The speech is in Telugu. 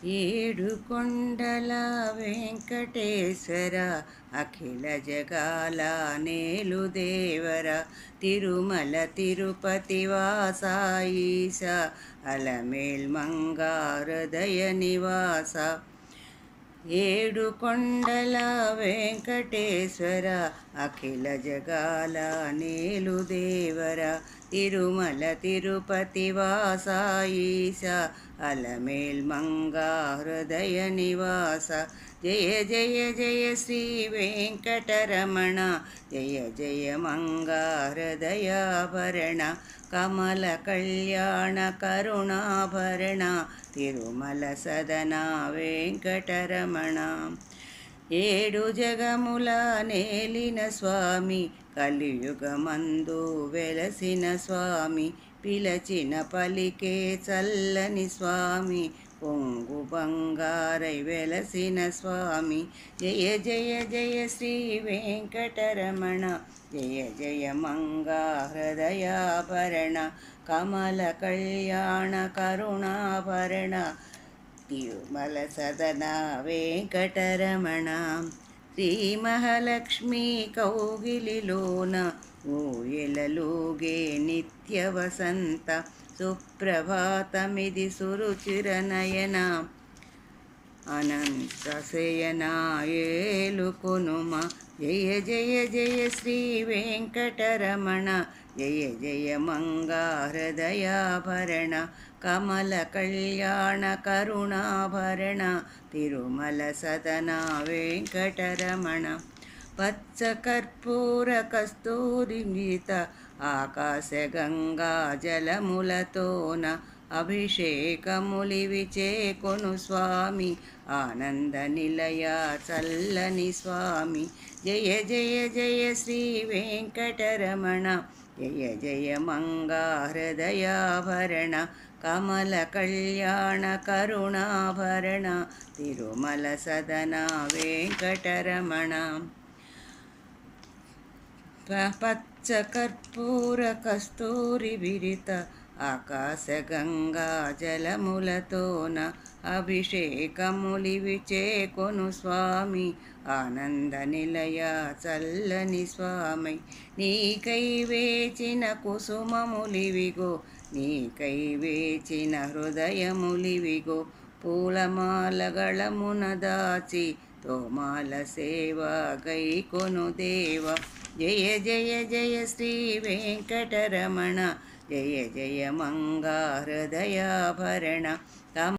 ఏడు కొండల వెంకటేశ్వర అఖిల జగాల నేలు దేవర తిరుమల తిరుపతి వాసాయిస అలమేల్ మంగారదయ నివాస ఏడు కొండల వెంకటేశ్వర అఖిల జగాల నేలు దేవర తిరుమల తిరుపతి వాసాయిస అలమేల్ మంగా హృదయ నివాస జయ జయ జయ శ్రీ వెంకటరమణ జయ జయ మంగా హృదయాభరణ కమల కళ్యాణ కరుణాభరణ తిరుమల సదన వెంకటరమణ ఏడు జగముల నేలిన స్వామి కలియుగమందు వెలసిన స్వామి పిలచిన పలికే చల్లని స్వామి పొంగు బంగారై వెలసిన స్వామి జయ జయ జయ శ్రీ వెంకటరమణ జయ జయ మంగా హృదయాభరణ కమల కళ్యాణ కరుణాభరణ తిరుమల సదన వెంకటరమణ శ్రీ మహాలక్ష్మి కౌగిలిలోన ఊయలలోగే నిత్య వసంత సుప్రభాతమిది సురుచిరనయన అనంత శయనాయేలుకొనుమ జయ జయ జయ శ్రీ వెంకటరమణ జయ జయ మంగా హృదయాభరణ కమల కళ్యాణ కరుణాభరణ తిరుమల సదన వెంకటరమణ పచ్చ కర్పూర కస్తూరి మిత ఆకాశ గంగా జలములతోన అభిషేకములివి చేకొను స్వామి ఆనంద నిలయ చల్లని స్వామి జయ జయ జయ శ్రీ వెంకటరమణ జయ జయ మంగా హృదయాభరణ కమల కళ్యాణ కరుణాభరణ తిరుమల సదన వెంకటరమణ పచ్చ కర్పూర కస్తూరి విరిత ఆకాశ గంగా జలములతోన అభిషేకములివి చేకొను స్వామి ఆనంద నిలయ చల్లని స్వామి నీకై వేచిన కుసుమములివిగో నీకై వేచిన హృదయములివిగో పూలమాలగళమున దాచి తోమాల సేవ గైకొను దేవ జయ జయ జయ శ్రీ వెంకటరమణ జయ జయ మంగా హృదయాభరణ